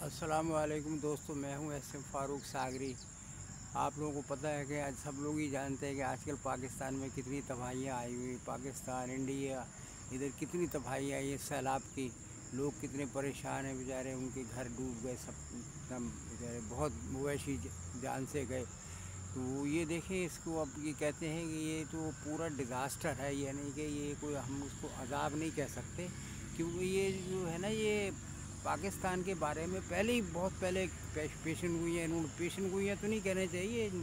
अस्सलाम वालेकुम दोस्तों, मैं हूं एस.एम. फारूक सागरी। आप लोगों को पता है कि आज सब लोग ही जानते हैं कि आजकल पाकिस्तान में कितनी तबाहियां आई हुई। पाकिस्तान, इंडिया, इधर कितनी तबाही आई है सैलाब की। लोग कितने परेशान हैं बेचारे, उनके घर डूब गए, सब एकदम बेचारे बहुत मवेशी जान से गए। तो ये देखें, इसको अब ये कहते हैं कि ये तो पूरा डिज़ास्टर है, यानी कि ये कोई हम उसको अजाब नहीं कह सकते, क्योंकि ये जो है ना, ये पाकिस्तान के बारे में पहले ही बहुत पहले पेशन हुई है। इन्होंने पेशन हुई है तो नहीं कहना चाहिए,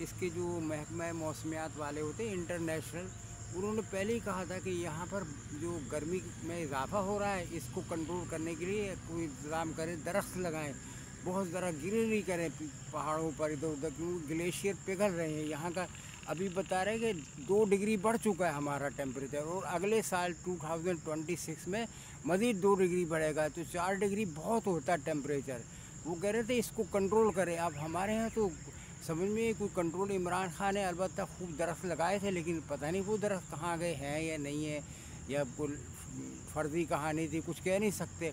इसके जो महकमा मौसमियात वाले होते हैं इंटरनेशनल, उन्होंने पहले ही कहा था कि यहाँ पर जो गर्मी में इजाफा हो रहा है, इसको कंट्रोल करने के लिए कोई इंतज़ाम करें, दरख्त लगाएं, बहुत ज़रा ग्रीनरी करें पहाड़ों पर इधर उधर, क्योंकि ग्लेशियर पिघल रहे हैं। यहाँ का अभी बता रहे हैं कि 2 डिग्री बढ़ चुका है हमारा टेम्परेचर, और अगले साल 2026 में मज़ीद 2 डिग्री बढ़ेगा, तो 4 डिग्री बहुत होता है टेम्परेचर। वो कह रहे थे इसको कंट्रोल करें। अब हमारे यहाँ तो समझ में कोई कंट्रोल, इमरान खान ने अलबत्ता खूब दरख्त लगाए थे, लेकिन पता नहीं वो दरख्त कहाँ गए हैं या नहीं है, या कोई फर्जी कहानी थी, कुछ कह नहीं सकते।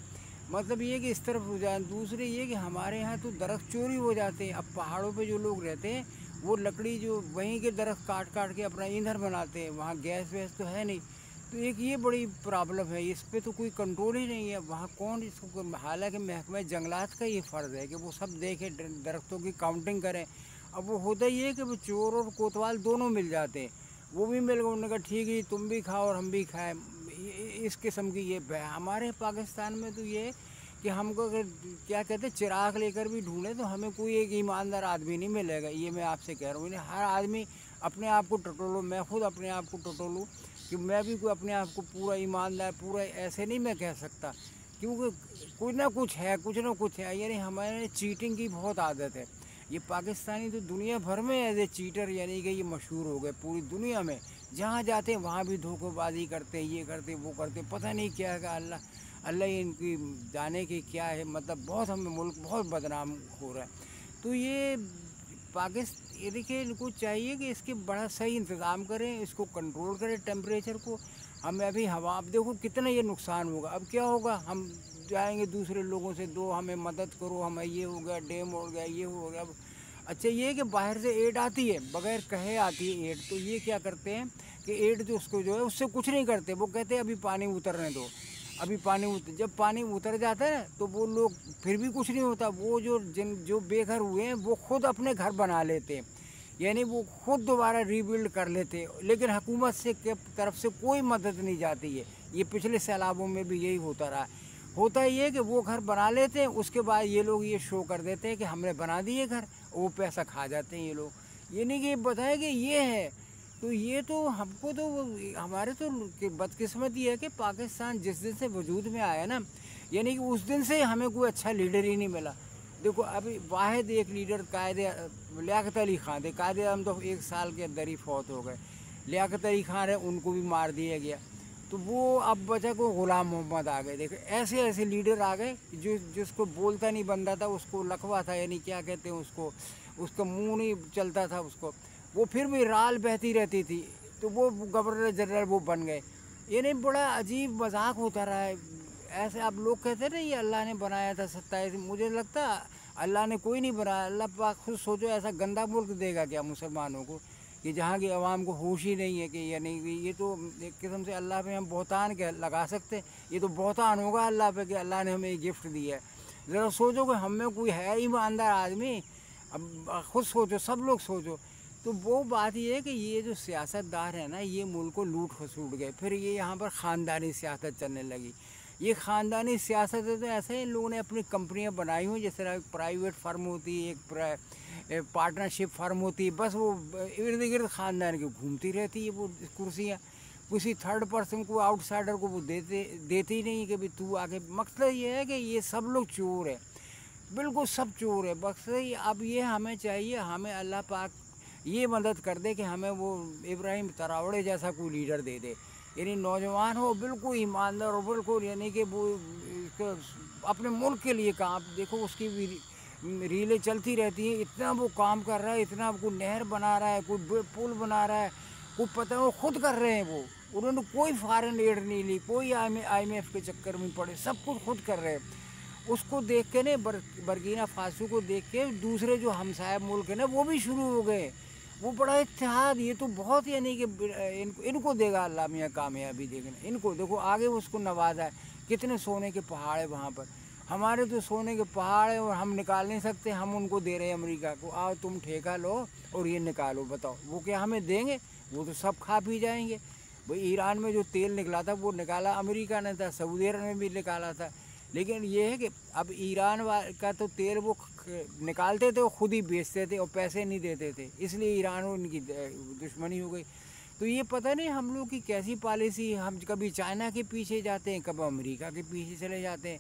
मतलब ये कि इस तरफ रुझान। दूसरे ये कि हमारे यहाँ तो दरख्त चोरी हो जाते हैं। अब पहाड़ों पे जो लोग रहते हैं वो लकड़ी जो वहीं के दरख्त काट काट के अपना ईंधन बनाते हैं, वहाँ गैस वैस तो है नहीं। तो एक ये बड़ी प्रॉब्लम है, इस पे तो कोई कंट्रोल ही नहीं है। वहाँ कौन इसको, हालांकि महकमा जंगलात का ये फ़र्ज़ है कि वो सब देखें, दरख्तों की काउंटिंग करें। अब वो होता ही है कि वो चोर और कोतवाल दोनों मिल जाते हैं। वो भी मिल गए, उन्होंने कहा ठीक है तुम भी खाओ और हम भी खाएं। इस किस्म की ये हमारे पाकिस्तान में तो ये कि हमको अगर क्या कहते हैं चिराग लेकर भी ढूंढें तो हमें कोई एक ईमानदार आदमी नहीं मिलेगा। ये मैं आपसे कह रहा हूँ। हर आदमी अपने आप को टटोलो, मैं खुद अपने आप को टटोलूँ कि मैं भी कोई अपने आप को पूरा ईमानदार, पूरा ऐसे नहीं मैं कह सकता, क्योंकि कुछ ना कुछ है, कुछ ना कुछ है। यानी हमारे चीटिंग की बहुत आदत है। ये पाकिस्तानी तो दुनिया भर में एज ए चीटर यानी कि ये मशहूर हो गए पूरी दुनिया में। जहाँ जाते हैं वहाँ भी धोखेबाजी करते हैं, ये करते वो करते, पता नहीं क्या है। अल्लाह अल्लाह इनकी जाने की क्या है। मतलब बहुत हमें मुल्क बहुत बदनाम हो रहा है। तो ये पाकिस्तान, ये देखिए, इनको चाहिए कि इसके बड़ा सही इंतज़ाम करें, इसको कंट्रोल करें टेम्परेचर को। हमें अभी हवा, अब देखो कितना ये नुकसान होगा। अब क्या होगा, हम जाएंगे दूसरे लोगों से, दो हमें मदद करो, हमें ये हो गया, डैम हो गया, ये हो गया। अच्छा ये है कि बाहर से एड आती है, बगैर कहे आती है एड, तो ये क्या करते हैं कि एड जो उसको जो है उससे कुछ नहीं करते। वो कहते हैं अभी पानी उतरने दो, अभी पानी जब पानी उतर जाता है तो वो लोग फिर भी कुछ नहीं होता। वो जो बेघर हुए हैं वो खुद अपने घर बना लेते हैं, यानी वो खुद दोबारा रीबिल्ड कर लेते हैं, लेकिन हुकूमत से के तरफ से कोई मदद नहीं जाती है। ये पिछले सैलाबों में भी यही होता रहा। होता ही है कि वो घर बना लेते हैं, उसके बाद ये लोग ये शो कर देते हैं कि हमने बना दिए घर, वो पैसा खा जाते हैं ये लोग। ये नहीं कि बताए कि ये है। तो ये तो हमको तो हमारे तो बदकिस्मत ये है कि पाकिस्तान जिस दिन से वजूद में आया ना, यानी कि उस दिन से हमें कोई अच्छा लीडर ही नहीं मिला। देखो अभी वाहिद एक लीडर लियाकत अली खान थे। कायदे आज़म तो 1 साल के अंदर ही फौत हो गए। लियाकत अली खान है, उनको भी मार दिया गया। तो वो अब बचा को ग़ुलाम मोहम्मद आ गए। देखो ऐसे ऐसे लीडर आ गए जिसको बोलता नहीं बनता था, उसको लकवा था, यानी क्या कहते हैं उसको, उसका मुंह नहीं चलता था उसको, वो फिर भी राल बहती रहती थी, तो वो गवर्नर जनरल वो बन गए। ये नहीं, बड़ा अजीब मजाक होता रहा है। ऐसे आप लोग कहते ना ये अल्लाह ने बनाया था 27, मुझे लगता अल्लाह ने कोई नहीं बनाया। अल्लाह पाक खुद सोचो ऐसा गंदा मुल्क देगा क्या मुसलमानों को, कि जहाँ की आवाम को होश ही नहीं है कि यानी ये तो एक किस्म से अल्लाह पे हम बहतान के लगा सकते। ये तो बहतान होगा अल्लाह पे कि अल्लाह ने हमें ये गिफ्ट दिया है। ज़रा सोचो कि हम में कोई है ईमानदार आदमी। अब खुद सोचो, सब लोग सोचो। तो वो बात ये है कि ये जो सियासतदार है ना, ये मुल्क को लूट खसूट गए। फिर ये यहाँ पर ख़ानदानी सियासत चलने लगी। ये ख़ानदानी सियासत है तो ऐसे इन लोगों ने अपनी कंपनियां बनाई हुई, जिस तरह एक प्राइवेट फार्म होती है, एक पार्टनरशिप फार्म होती है, बस वो इर्द गिर्द ख़ानदान की घूमती रहती है वो कुर्सियाँ। किसी थर्ड पर्सन को, आउटसाइडर को वो देते ही नहीं कि भाई तू आके। मकसद ये है कि ये सब लोग चोर है, बिल्कुल सब चोर है। बस अब ये हमें चाहिए, हमें अल्लाह पाक ये मदद कर दे कि हमें वो इब्राहिम तरावड़े जैसा कोई लीडर दे दे, यानी नौजवान हो, बिल्कुल ईमानदार हो, बिल्कुल यानी कि वो अपने मुल्क के लिए काम। देखो उसकी भी रीलें चलती रहती हैं, इतना वो काम कर रहा है, इतना कोई नहर बना रहा है, कोई पुल बना रहा है, कोई पता वो खुद कर रहे हैं। वो उन्होंने कोई फॉरेन एड नहीं ली, कोई IMF के चक्कर में पड़े, सब कुछ खुद कर रहे हैं। اس کو دیکھ کے نا برکینا فاسو کو دیکھ کے دوسرے جو ہمسایہ ملک ہیں نا وہ بھی شروع ہو گئے، وہ بڑا اتحاد، یہ تو بہت یعنی کہ ان کو دے گا اللہ میاں کامیابی دے گا، ان کو دیکھو آگے اس کو نوازا ہے، کتنے سونے کے پہاڑ ہیں وہاں پر، ہمارے تو سونے کے پہاڑ ہیں اور ہم نکال نہیں سکتے، ہم ان کو دے رہے ہیں امریکہ کو، آؤ تم ٹھیکہ لو اور یہ نکالو، بتاؤ وہ کیا ہمیں دیں گے؟ وہ تو سب کھا پی جائیں گے۔ بھئی ایران میں جو تیل نکلا تھا وہ نکالا امریکہ نے تھا، سعودی عرب میں بھی نکالا تھا، لیکن یہ ہے کہ اب ایران کا تو تیل وہ نکالتے تھے، وہ خود ہی بیچتے تھے اور پیسے نہیں دیتے تھے، اس لیے ایران اور ان کی دشمنی ہو گئی۔ تو یہ پتہ نہیں ہم لوگ کی کیسی پالیسی، ہم کبھی چائنا کے پیچھے جاتے ہیں، کبھی امریکہ کے پیچھے چلے جاتے ہیں،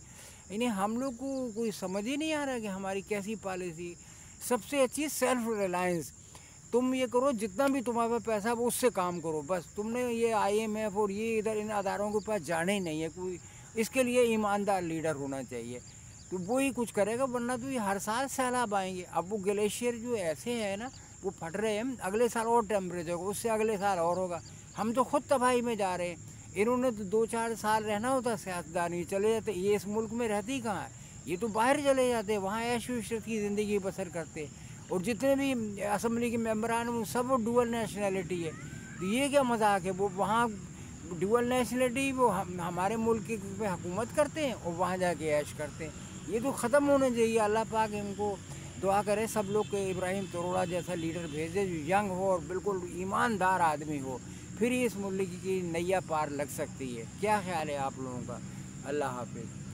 یعنی ہم لوگ کو کوئی سمجھ ہی نہیں آ رہا کہ ہماری کیسی پالیسی۔ سب سے اچھی سیلف ریلائنس، تم یہ کرو جتنا بھی تمہارے پاس پیسہ وہ اس سے کام کرو، بس تم نے یہ IMF اور یہ ادھر ان اداروں کے پاس جانا ہی نہیں ہے کوئی، اس کے لیے ایماندار لیڈر ہونا چاہیے، تو وہی کچھ کرے گا، ورنہ تو یہ ہر سال سیلاب آئیں گے۔ اب وہ گلیشیئر جو ایسے ہیں نا وہ پھٹ رہے ہیں، اگلے سال اور ٹیمپریچر ہوگا، اس سے اگلے سال اور ہوگا، ہم تو خود تباہی میں جا رہے ہیں۔ انہوں نے تو 2-4 سال رہنا ہوتا سیاستدان، یہ چلے جاتے، یہ اس ملک میں رہتے ہی کہاں ہے، یہ تو باہر چلے جاتے، وہاں عیش و عشرت کی زندگی بسر کرتے، اور جتنے بھی اسمبلی کے ممبران ہیں وہ سب ڈوئل نیشنلٹی ہے، تو یہ کیا مذاق ہے، وہ وہاں ڈوئل نیشنلٹی وہ ہمارے ملک پہ حکومت کرتے ہیں اور وہاں جا کے عیش کرتے ہیں، یہ تو ختم ہونا چاہیے۔ اللہ پاک ان کو دعا کرے سب لوگ کہ ابراہیم تروڑا جیسا لیڈر بھیج دے جو ینگ ہو اور بالکل ایماندار آدمی ہو، پھر ہی اس ملک کی نیا پار لگ سکتی ہے۔ کیا خیال ہے آپ لوگوں کا؟ اللہ حافظ۔